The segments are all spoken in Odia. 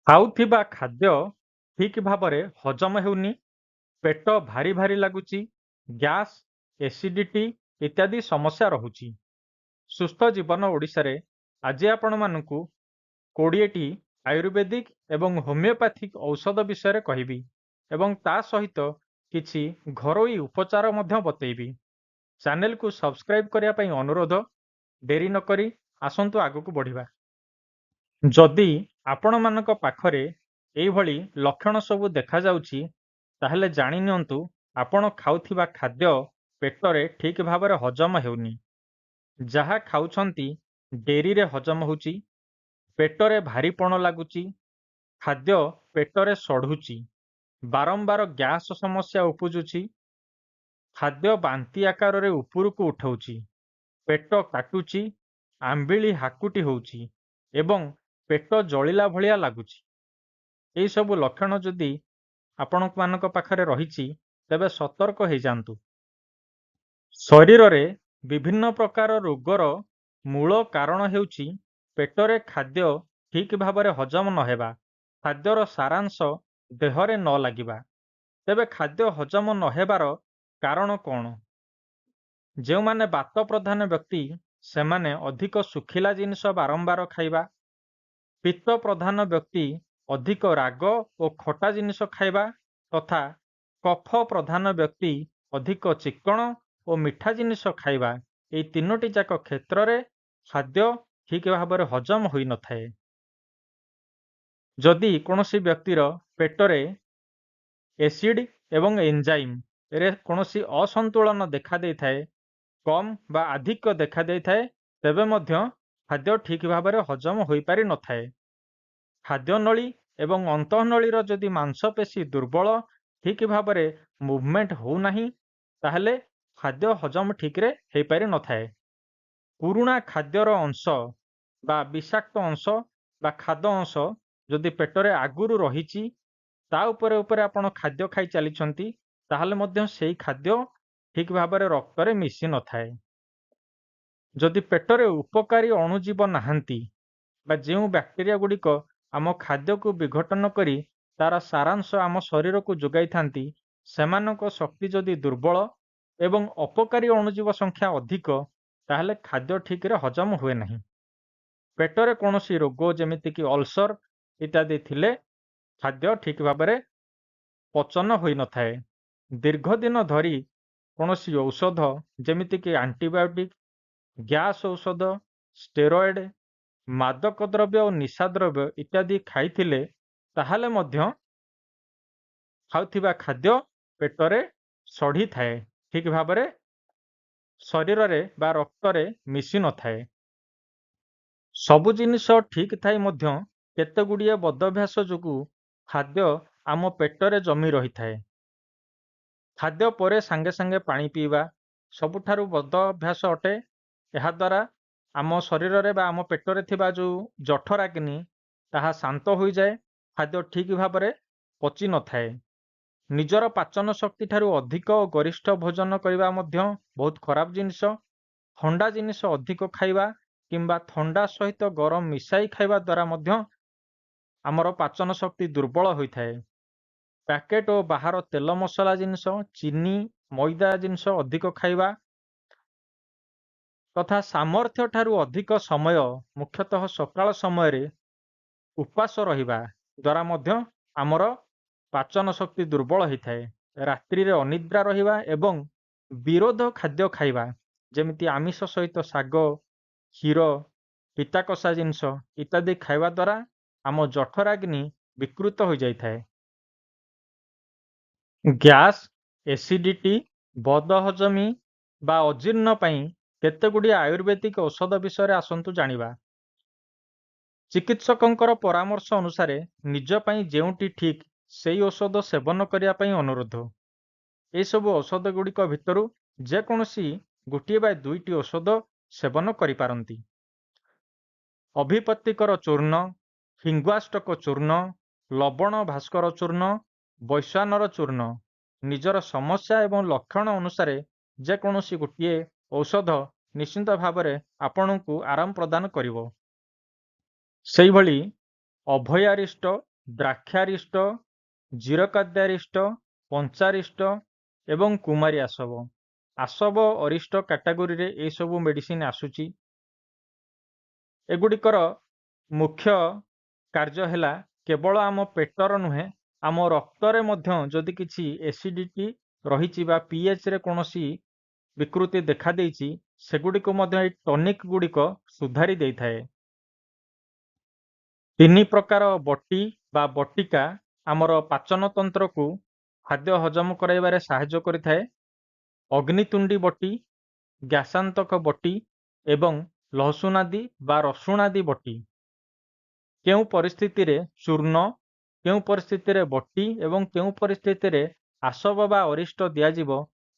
ଖାଉଥିବା ଖାଦ୍ୟ ଠିକ ଭାବରେ ହଜମ ହେଉନି, ପେଟ ଭାରି ଭାରି ଲାଗୁଛି, ଗ୍ୟାସ୍, ଏସିଡିଟି ଇତ୍ୟାଦି ସମସ୍ୟା ରହୁଛି। ସୁସ୍ଥ ଜୀବନ ଓଡ଼ିଶାରେ ଆଜି ଆପଣମାନଙ୍କୁ 20ଟି ଆୟୁର୍ବେଦିକ ଏବଂ ହୋମିଓପାଥିକ ଔଷଧ ବିଷୟରେ କହିବି ଏବଂ ତା ସହିତ କିଛି ଘରୋଇ ଉପଚାର ମଧ୍ୟ ବତେଇବି। ଚ୍ୟାନେଲକୁ ସବସ୍କ୍ରାଇବ କରିବା ପାଇଁ ଅନୁରୋଧ। ଡେରି ନକରି ଆସନ୍ତୁ ଆଗକୁ ବଢ଼ିବା। ଯଦି ଆପଣମାନଙ୍କ ପାଖରେ ଏଇଭଳି ଲକ୍ଷଣ ସବୁ ଦେଖାଯାଉଛି, ତାହେଲେ ଜାଣି ନିଅନ୍ତୁ ଆପଣ ଖାଉଥିବା ଖାଦ୍ୟ ପେଟରେ ଠିକ ଭାବରେ ହଜମ ହେଉନି। ଯାହା ଖାଉଛନ୍ତି ଡେରିରେ ହଜମ ହେଉଛି, ପେଟରେ ଭାରିପଣ ଲାଗୁଛି, ଖାଦ୍ୟ ପେଟରେ ସଢ଼ୁଛି, ବାରମ୍ବାର ଗ୍ୟାସ ସମସ୍ୟା ଉପୁଜୁଛି, ଖାଦ୍ୟ ବାନ୍ତି ଆକାରରେ ଉପରକୁ ଉଠଉଛି, ପେଟ କାଟୁଛି, ଆମ୍ବିଳି ହାକୁଟି ହେଉଛି ଏବଂ ପେଟ ଜଳିଲା ଭଳିଆ ଲାଗୁଛି। ଏହି ସବୁ ଲକ୍ଷଣ ଯଦି ଆପଣମାନଙ୍କ ପାଖରେ ରହିଛି, ତେବେ ସତର୍କ ହେଇଯାଆନ୍ତୁ। ଶରୀରରେ ବିଭିନ୍ନ ପ୍ରକାର ରୋଗର ମୂଳ କାରଣ ହେଉଛି ପେଟରେ ଖାଦ୍ୟ ଠିକ ଭାବରେ ହଜମ ନହେବା, ଖାଦ୍ୟର ସାରାଂଶ ଦେହରେ ନ ଲାଗିବା। ତେବେ ଖାଦ୍ୟ ହଜମ ନହେବାର କାରଣ କ'ଣ? ଯେଉଁମାନେ ବାତ ପ୍ରଧାନ ବ୍ୟକ୍ତି, ସେମାନେ ଅଧିକ ଶୁଖିଲା ଜିନିଷ ବାରମ୍ବାର ଖାଇବା, ପିତ୍ତ ପ୍ରଧାନ ବ୍ୟକ୍ତି ଅଧିକ ରାଗ ଓ ଖଟା ଜିନିଷ ଖାଇବା ତଥା କଫ ପ୍ରଧାନ ବ୍ୟକ୍ତି ଅଧିକ ଚିକ୍କଣ ଓ ମିଠା ଜିନିଷ ଖାଇବା, ଏହି ତିନୋଟି ଯାକ କ୍ଷେତ୍ରରେ ଖାଦ୍ୟ ଠିକ ଭାବରେ ହଜମ ହୋଇନଥାଏ। ଯଦି କୌଣସି ବ୍ୟକ୍ତିର ପେଟରେ ଏସିଡ୍ ଏବଂ ଏନ୍ଜାଇମ୍ରେ କୌଣସି ଅସନ୍ତୁଳନ ଦେଖାଦେଇଥାଏ, କମ୍ ବା ଆଧିକ୍ୟ ଦେଖାଦେଇଥାଏ, ତେବେ ମଧ୍ୟ ଖାଦ୍ୟ ଠିକ ଭାବରେ ହଜମ ହୋଇପାରିନଥାଏ। ଖାଦ୍ୟନଳୀ ଏବଂ ଅନ୍ତଃନଳୀର ଯଦି ମାଂସପେଶୀ ଦୁର୍ବଳ, ଠିକ ଭାବରେ ମୁଭମେଣ୍ଟ ହେଉନାହିଁ, ତାହେଲେ ଖାଦ୍ୟ ହଜମ ଠିକରେ ହୋଇପାରିନଥାଏ। ପୁରୁଣା ଖାଦ୍ୟର ଅଂଶ ବା ବିଷାକ୍ତ ଅଂଶ ବା ଖାଦ୍ୟ ଅଂଶ ଯଦି ପେଟରେ ଆଗରୁ ରହିଛି, ତା ଉପରେ ଉପରେ ଆପଣ ଖାଦ୍ୟ ଖାଇ ଚାଲିଛନ୍ତି, ତାହେଲେ ମଧ୍ୟ ସେଇ ଖାଦ୍ୟ ଠିକ ଭାବରେ ରକ୍ତରେ ମିଶି ନଥାଏ। ଯଦି ପେଟରେ ଉପକାରୀ ଅଣୁଜୀବ ନାହାନ୍ତି ବା ଯେଉଁ ବ୍ୟାକ୍ଟେରିଆ ଗୁଡ଼ିକ ଆମ ଖାଦ୍ୟକୁ ବିଘଟନ କରି ତାର ସାରାଂଶ ଆମ ଶରୀରକୁ ଯୋଗାଇଥାନ୍ତି, ସେମାନଙ୍କ ଶକ୍ତି ଯଦି ଦୁର୍ବଳ ଏବଂ ଅପକାରୀ ଅଣୁଜୀବ ସଂଖ୍ୟା ଅଧିକ, ତାହେଲେ ଖାଦ୍ୟ ଠିକରେ ହଜମ ହୁଏ ନାହିଁ। ପେଟରେ କୌଣସି ରୋଗ ଯେମିତିକି ଅଲସର ଇତ୍ୟାଦି ଥିଲେ ଖାଦ୍ୟ ଠିକ ଭାବରେ ପଚନ ହୋଇନଥାଏ। ଦୀର୍ଘଦିନ ଧରି କୌଣସି ଔଷଧ ଯେମିତିକି ଆଣ୍ଟିବାୟୋଟିକ୍, ଗ୍ୟାସ୍ ଔଷଧ, ଷ୍ଟେରଏଡ୍, ମାଦକ ଦ୍ରବ୍ୟ ଓ ନିଶା ଦ୍ରବ୍ୟ ଇତ୍ୟାଦି ଖାଇଥିଲେ, ତାହେଲେ ମଧ୍ୟ ଖାଉଥିବା ଖାଦ୍ୟ ପେଟରେ ସଢ଼ିଥାଏ, ଠିକ ଭାବରେ ଶରୀରରେ ବା ରକ୍ତରେ ମିଶି ନଥାଏ। ସବୁ ଜିନିଷ ଠିକ ଥାଇ ମଧ୍ୟ କେତେଗୁଡ଼ିଏ ବଦଭ୍ୟାସ ଯୋଗୁଁ ଖାଦ୍ୟ ଆମ ପେଟରେ ଜମି ରହିଥାଏ। ଖାଦ୍ୟ ପରେ ସାଙ୍ଗେ ସାଙ୍ଗେ ପାଣି ପିଇବା ସବୁଠାରୁ ବଦ ଅଭ୍ୟାସ ଅଟେ। ଏହାଦ୍ୱାରା ଆମ ଶରୀରରେ ବା ଆମ ପେଟରେ ଥିବା ଯେଉଁ ଜଠରାଗ୍ନି, ତାହା ଶାନ୍ତ ହୋଇଯାଏ, ଖାଦ୍ୟ ଠିକ ଭାବରେ ପଚି ନଥାଏ। ନିଜର ପାଚନ ଶକ୍ତି ଠାରୁ ଅଧିକ ଓ ଗରିଷ୍ଠ ଭୋଜନ କରିବା ମଧ୍ୟ ବହୁତ ଖରାପ ଜିନିଷ। ଥଣ୍ଡା ଜିନିଷ ଅଧିକ ଖାଇବା କିମ୍ବା ଥଣ୍ଡା ସହିତ ଗରମ ମିଶାଇ ଖାଇବା ଦ୍ୱାରା ମଧ୍ୟ ଆମର ପାଚନ ଶକ୍ତି ଦୁର୍ବଳ ହୋଇଥାଏ। ପ୍ୟାକେଟ୍ ଓ ବାହାର ତେଲ ମସଲା ଜିନିଷ, ଚିନି, ମଇଦା ଜିନିଷ ଅଧିକ ଖାଇବା ତଥା ସାମର୍ଥ୍ୟ ଠାରୁ ଅଧିକ ସମୟ, ମୁଖ୍ୟତଃ ସକାଳ ସମୟରେ ଉପାସ ରହିବା ଦ୍ୱାରା ମଧ୍ୟ ଆମର ପାଚନ ଶକ୍ତି ଦୁର୍ବଳ ହୋଇଥାଏ। ରାତ୍ରିରେ ଅନିଦ୍ରା ରହିବା ଏବଂ ବିରୋଧ ଖାଦ୍ୟ ଖାଇବା, ଯେମିତି ଆମିଷ ସହିତ ଶାଗ, କ୍ଷୀର, ପିତାକଷା ଜିନିଷ ଇତ୍ୟାଦି ଖାଇବା ଦ୍ୱାରା ଆମ ଜଠରାଗ୍ନି ବିକୃତ ହୋଇଯାଇଥାଏ। ଗ୍ୟାସ୍, ଏସିଡିଟି, ବଦହଜମି ବା ଅଜୀର୍ଣ୍ଣ ପାଇଁ କେତେଗୁଡ଼ିଏ ଆୟୁର୍ବେଦିକ ଔଷଧ ବିଷୟରେ ଆସନ୍ତୁ ଜାଣିବା। ଚିକିତ୍ସକଙ୍କର ପରାମର୍ଶ ଅନୁସାରେ ନିଜ ପାଇଁ ଯେଉଁଟି ଠିକ୍ ସେହି ଔଷଧ ସେବନ କରିବା ପାଇଁ ଅନୁରୋଧ। ଏସବୁ ଔଷଧ ଗୁଡ଼ିକ ଭିତରୁ ଯେକୌଣସି ଗୋଟିଏ ବା ଦୁଇଟି ଔଷଧ ସେବନ କରିପାରନ୍ତି। ଅଭିପତ୍ତିକର ଚୂର୍ଣ୍ଣ, ହିଙ୍ଗୁଆଷ୍ଟକ ଚୂର୍ଣ୍ଣ, ଲବଣ ଭାସ୍କର ଚୂର୍ଣ୍ଣ, ବୈଶ୍ୱାନର ଚୂର୍ଣ୍ଣ ନିଜର ସମସ୍ୟା ଏବଂ ଲକ୍ଷଣ ଅନୁସାରେ ଯେକୌଣସି ଗୋଟିଏ ଔଷଧ ନିଶ୍ଚିନ୍ତ ଭାବରେ ଆପଣଙ୍କୁ ଆରାମ ପ୍ରଦାନ କରିବ। ସେହିଭଳି ଅଭୟାରିଷ୍ଟ ଦ୍ରାକ୍ଷାରିଷ୍ଟ, ଜିରକାଦ୍ୟାରିଷ୍ଟ, ପଞ୍ଚାରିଷ୍ଟ ଏବଂ କୁମାରୀ ଆସବ। ଆସବ ଅରିଷ୍ଟ କ୍ୟାଟାଗୋରୀରେ ଏସବୁ ମେଡିସିନ ଆସୁଛି। ଏଗୁଡ଼ିକର ମୁଖ୍ୟ କାର୍ଯ୍ୟ ହେଲା କେବଳ ଆମ ପେଟର ନୁହେଁ, ଆମ ରକ୍ତରେ ମଧ୍ୟ ଯଦି କିଛି ଏସିଡିଟି ରହିଛି ବା ପିଏଚରେ କୌଣସି ବିକୃତି ଦେଖାଦେଇଛି, ସେଗୁଡ଼ିକୁ ମଧ୍ୟ ଏହି ଟନିକ ଗୁଡ଼ିକ ସୁଧାରି ଦେଇଥାଏ। 3 ପ୍ରକାର ବଟି ବା ବଟିକା ଆମର ପାଚନ ତନ୍ତ୍ରକୁ ଖାଦ୍ୟ ହଜମ କରାଇବାରେ ସାହାଯ୍ୟ କରିଥାଏ। ଅଗ୍ନିତୁଣ୍ଡି ବଟି, ଗ୍ୟାସାନ୍ତକ ବଟି ଏବଂ ଲହସୁନାଦି ବା ରସୁଣାଦି ବଟି। କେଉଁ ପରିସ୍ଥିତିରେ ଚୂର୍ଣ୍ଣ, କେଉଁ ପରିସ୍ଥିତିରେ ବଟି ଏବଂ କେଉଁ ପରିସ୍ଥିତିରେ ଆସବ ବା ଅରିଷ୍ଟ ଦିଆଯିବ,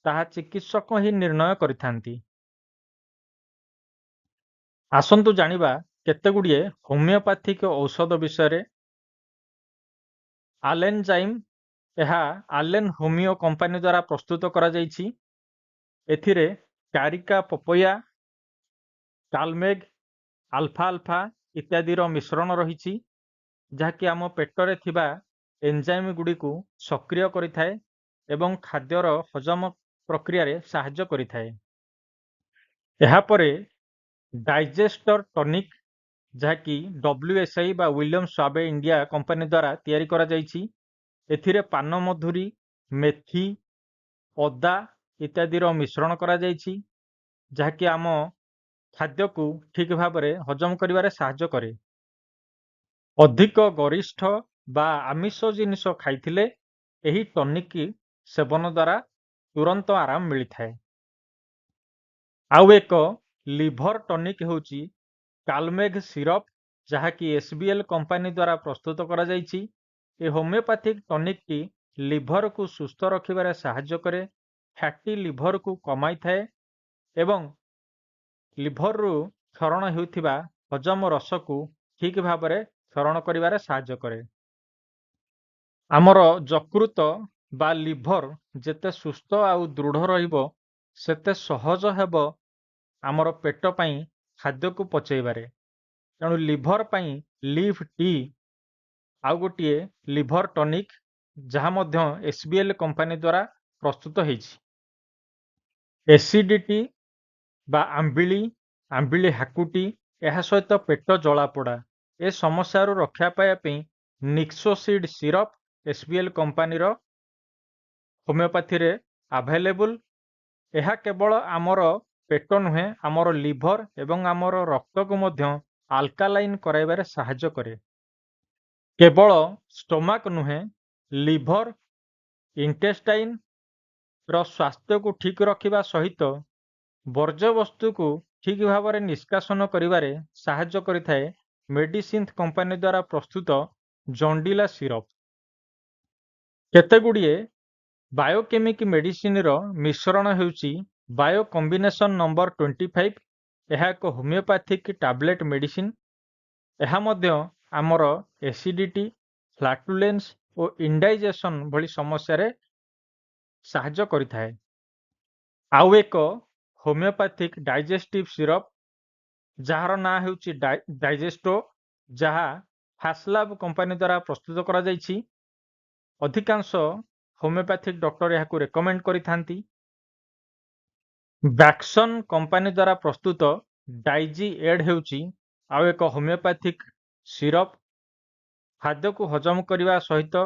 ତାହା ଚିକିତ୍ସକ ହିଁ ନିର୍ଣ୍ଣୟ କରିଥାନ୍ତି। ଆସନ୍ତୁ ଜାଣିବା କେତେଗୁଡ଼ିଏ ହୋମିଓପାଥିକ ଔଷଧ ବିଷୟରେ। ଆଲେନଜାଇମ୍, ଏହା ଆଲେନ ହୋମିଓ କମ୍ପାନୀ ଦ୍ୱାରା ପ୍ରସ୍ତୁତ କରାଯାଇଛି। ଏଥିରେ କାରିକା ପପୟା, କାଲମେଘ, ଆଲଫା ଆଲଫା ଇତ୍ୟାଦିର ମିଶ୍ରଣ ରହିଛି, ଯାହାକି ଆମ ପେଟରେ ଥିବା ଏନଜାଇମ୍ ଗୁଡ଼ିକୁ ସକ୍ରିୟ କରିଥାଏ ଏବଂ ଖାଦ୍ୟର ହଜମ ପ୍ରକ୍ରିୟାରେ ସାହାଯ୍ୟ କରିଥାଏ। ଏହାପରେ ଡାଇଜେଷ୍ଟର ଟନିକ, ଯାହାକି WSI ବା ୱିଲିୟମ ସ୍ୱାବେ ଇଣ୍ଡିଆ କମ୍ପାନୀ ଦ୍ୱାରା ତିଆରି କରାଯାଇଛି। ଏଥିରେ ପାନମଧୁରୀ, ମେଥି, ଅଦା ଇତ୍ୟାଦିର ମିଶ୍ରଣ କରାଯାଇଛି, ଯାହାକି ଆମ ଖାଦ୍ୟକୁ ଠିକ ଭାବରେ ହଜମ କରିବାରେ ସାହାଯ୍ୟ କରେ। ଅଧିକ ଗରିଷ୍ଠ ବା ଆମିଷ ଜିନିଷ ଖାଇଥିଲେ ଏହି ଟନିକ ସେବନ ଦ୍ୱାରା ତୁରନ୍ତ ଆରାମ ମିଳିଥାଏ। ଆଉ ଏକ ଲିଭର ଟନିକ ହେଉଛି କାଲମେଘ ସିରପ, ଯାହାକି SBL କମ୍ପାନୀ ଦ୍ୱାରା ପ୍ରସ୍ତୁତ କରାଯାଇଛି। ଏ ହୋମିଓପାଥିକ ଟନିକଟି ଲିଭରକୁ ସୁସ୍ଥ ରଖିବାରେ ସାହାଯ୍ୟ କରେ, ଫ୍ୟାଟି ଲିଭରକୁ କମାଇଥାଏ ଏବଂ ଲିଭରରୁ କ୍ଷରଣ ହେଉଥିବା ହଜମ ରସକୁ ଠିକ ଭାବରେ କ୍ଷରଣ କରିବାରେ ସାହାଯ୍ୟ କରେ। ଆମର ଯକୃତ ବା ଲିଭର ଯେତେ ସୁସ୍ଥ ଆଉ ଦୃଢ଼ ରହିବ, ସେତେ ସହଜ ହେବ ଆମର ପେଟ ପାଇଁ ଖାଦ୍ୟକୁ ପଚେଇବାରେ। ତେଣୁ ଲିଭର ପାଇଁ ଲିଭ ଟି ଆଉ ଗୋଟିଏ ଲିଭର ଟନିକ, ଯାହା ମଧ୍ୟ SBL କମ୍ପାନୀ ଦ୍ୱାରା ପ୍ରସ୍ତୁତ ହେଇଛି। ଏସିଡିଟି ବା ଆମ୍ବିଳି ହାକୁଟି, ଏହା ସହିତ ପେଟ ଜଳାପୋଡ଼ା, ଏ ସମସ୍ୟାରୁ ରକ୍ଷା ପାଇବା ପାଇଁ ନିକ୍ସୋସିଡ୍ ସିରପ SBL କମ୍ପାନୀର ହୋମିଓପାଥିରେ ଆଭେଲେବୁଲ। ଏହା କେବଳ ଆମର ପେଟ ନୁହେଁ, ଆମର ଲିଭର ଏବଂ ଆମର ରକ୍ତକୁ ମଧ୍ୟ ଆଲକାଲାଇନ କରାଇବାରେ ସାହାଯ୍ୟ କରେ। କେବଳ ଷ୍ଟୋମାକ ନୁହେଁ, ଲିଭର, ଇଣ୍ଟେଷ୍ଟାଇନ ର ସ୍ୱାସ୍ଥ୍ୟକୁ ଠିକ ରଖିବା ସହିତ ବର୍ଜ୍ୟବସ୍ତୁକୁ ଠିକ ଭାବରେ ନିଷ୍କାସନ କରିବାରେ ସାହାଯ୍ୟ କରିଥାଏ ମେଡିସିନ୍ଥ କମ୍ପାନୀ ଦ୍ୱାରା ପ୍ରସ୍ତୁତ ଜଣ୍ଡିଲା ସିରପ। କେତେଗୁଡ଼ିଏ ବାୟୋକେମିକ ମେଡିସିନର ମିଶ୍ରଣ ହେଉଛି ବାୟୋ କମ୍ବିନେସନ ନମ୍ବର 25। ଏହା ଏକ ହୋମିଓପାଥିକ ଟାବଲେଟ ମେଡିସିନ। ଏହା ମଧ୍ୟ ଆମର ଏସିଡିଟି, ଫ୍ଲାଟୁଲେନ୍ସ ଓ ଇଣ୍ଡାଇଜେସନ ଭଳି ସମସ୍ୟାରେ ସାହାଯ୍ୟ କରିଥାଏ। ଆଉ ଏକ ହୋମିଓପାଥିକ ଡାଇଜେଷ୍ଟିଭ ସିରପ, ଯାହାର ନାଁ ହେଉଛି ଡାଇଜେଷ୍ଟୋ, ଯାହା ଫାସଲାବ କମ୍ପାନୀ ଦ୍ୱାରା ପ୍ରସ୍ତୁତ କରାଯାଇଛି। ଅଧିକାଂଶ ହୋମିଓପାଥିକ ଡକ୍ଟର ଏହାକୁ ରେକମେଣ୍ଡ କରିଥାନ୍ତି। ବ୍ୟାକ୍ସନ କମ୍ପାନୀ ଦ୍ୱାରା ପ୍ରସ୍ତୁତ ଡାଇଜି ଏଡ୍ ହେଉଛି ଆଉ ଏକ ହୋମିଓପାଥିକ ସିରପ। ଖାଦ୍ୟକୁ ହଜମ କରିବା ସହିତ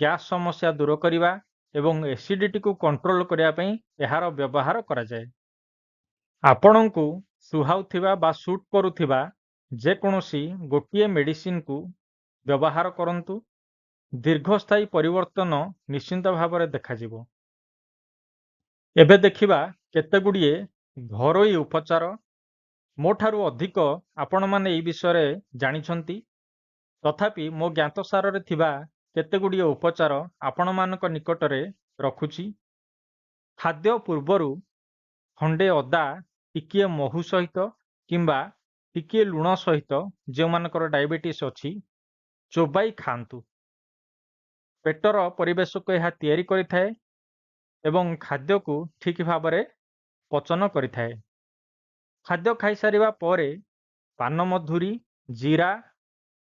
ଗ୍ୟାସ ସମସ୍ୟା ଦୂର କରିବା ଏବଂ ଏସିଡିଟିକୁ କଣ୍ଟ୍ରୋଲ କରିବା ପାଇଁ ଏହାର ବ୍ୟବହାର କରାଯାଏ। ଆପଣଙ୍କୁ ସୁହାଉଥିବା ବା ସୁଟ୍ କରୁଥିବା ଯେକୌଣସି ଗୋଟିଏ ମେଡିସିନକୁ ବ୍ୟବହାର କରନ୍ତୁ। ଦୀର୍ଘସ୍ଥାୟୀ ପରିବର୍ତ୍ତନ ନିଶ୍ଚିନ୍ତ ଭାବରେ ଦେଖାଯିବ। ଏବେ ଦେଖିବା କେତେଗୁଡ଼ିଏ ଘରୋଇ ଉପଚାର। ମୋଠାରୁ ଅଧିକ ଆପଣମାନେ ଏହି ବିଷୟରେ ଜାଣିଛନ୍ତି, ତଥାପି ମୋ ଜ୍ଞାତସାରରେ ଥିବା କେତେଗୁଡ଼ିଏ ଉପଚାର ଆପଣମାନଙ୍କ ନିକଟରେ ରଖୁଛି। ଖାଦ୍ୟ ପୂର୍ବରୁ ଖଣ୍ଡେ ଅଦା ଟିକିଏ ମହୁ ସହିତ କିମ୍ବା ଟିକିଏ ଲୁଣ ସହିତ, ଯେଉଁମାନଙ୍କର ଡାଇବେଟିସ୍ ଅଛି, ଚୋବାଇ ଖାଆନ୍ତୁ। ପେଟର ପରିବେଶକୁ ଏହା ତିଆରି କରିଥାଏ ଏବଂ ଖାଦ୍ୟକୁ ଠିକ ଭାବରେ ପଚନ କରିଥାଏ। ଖାଦ୍ୟ ଖାଇସାରିବା ପରେ ପାନମଧୁରୀ, ଜିରା,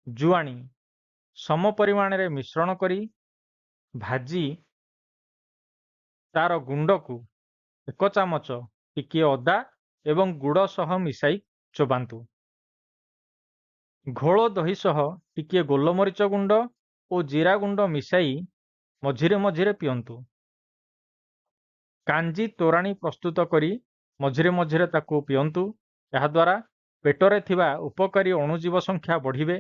ଜୁଆଣି सम परिमाणरे मिश्रण करी भाजी तार गुंड को 1 चामच टिकिए अदा एवं गुड़ सह मिसाई चोबांतु। घोल दही सह टिकिए गोलमरीच गुंड और जीरा गुंड मिसाई मझिरे मझिरे पियंतु। कांजी तोराणी प्रस्तुत करी मझिरे मझिरे ताकू पियंतु। यह द्वारा पेटरे थिबा उपकारी अणुजीव संख्या बढ़िबे।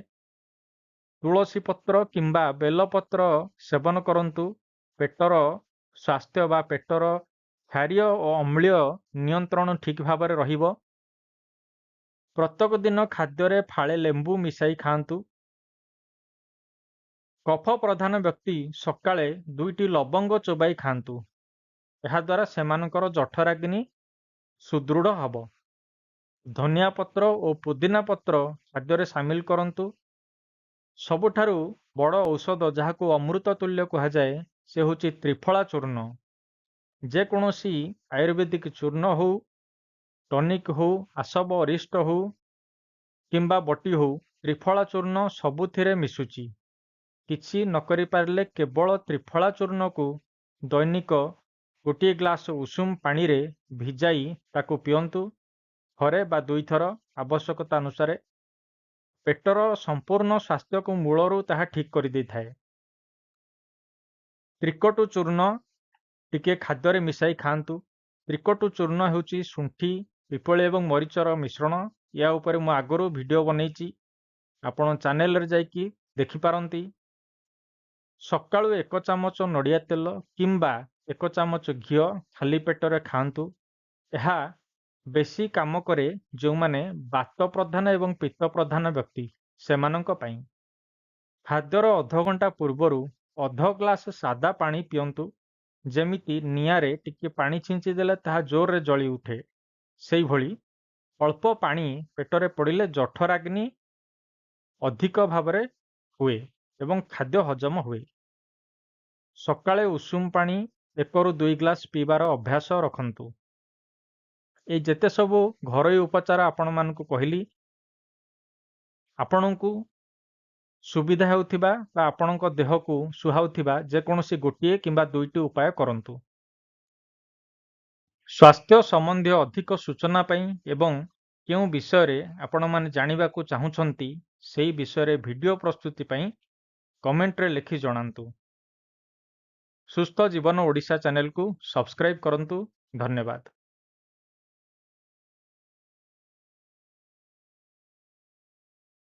तुलसी पत्र किंबा बेल पत्र सेवन करंतु। पेटर स्वास्थ्य बा पेटर क्षारीय और अम्लीय नियंत्रण ठीक भाव में रहिबो। प्रत्येक दिन खाद्य फाळे लेंबू मिसाई खांतु। कफ प्रधान व्यक्ति सकाळे 2टी लवंग चोबाई खांतु। यह द्वारा सेमानकर जठराग्नि सुदृढ़ हब। धनिया पत्र और पुदीना पत्र खाद्य सामिल करंतु। सबुठारु बड़ औषध जहाको अमृत तुल्य कहा जाए से होची त्रिफला चूर्ण। जेकोसी आयुर्वेदिक चूर्ण हो, टनिक हो, आसब अरिष्ट हो किंबा बटी हो, त्रिफला चूर्ण सबुथिरे मिसुची। किछि न करि पारले केवल त्रिफला चूर्ण को दैनिक गोटे ग्लास उषुम पानी रे भिजाई ताकू पियंतु। थरे बा 2 थर आवश्यकता अनुसार पेटर संपूर्ण स्वास्थ्य को मूलरू ताहा ठीक कर दै थाए। त्रिकटु चूर्ण टिके खाद्य मिसाई खांतु। त्रिकटु चूर्ण हेउची शुंठी पिपली एवं मरीचर मिश्रण। या उपरे मु आगरू वीडियो बनैची, आपण चैनल रे जाइकी देखि पारंती। सकाळु 1 चामच नड़िया तेल किंबा 1 चामच घी खाली पेटरे खांतु। यह बेसी काम करे जो माने बात प्रधान एवं पित्त प्रधान व्यक्ति सेमानंक पई। खाद्यर अध घंटा पूर्वरु अध ग्लास सादा पानी पियंतु। जेमिति नियारे टिके पानी छिंची देले ताहा जोर रे जली उठे, सेई भली अल्प पानी पेटरे पड़िले जठराग्नि अधिक भावरे हुए एवं खाद्य हजम हुए। सकाळे उषुम पानी 1 ରୁ 2 ग्लास पीबार अभ्यास रखंतु। ए जेते सबु घरोई उपचार आपण मानकु कहली, आपणଙ୍କୁ सुविधा हेउथिबा बा आपणଙ୍କ देहକୁ सुहाउथिबा जेकोसी गोटिए किंबा 2टी उपाय करंतु। स्वास्थ्य संबंधी अधिक सूचना पई एवं केउं विषय आपण माने जानिबाकू चाहुछंती सेई विषय वीडियो प्रस्तुति पई कमेंट रे लिखि जणांतु। सुस्थ जीवन ओडिशा चैनल को सब्सक्राइब करंतु। धन्यवाद।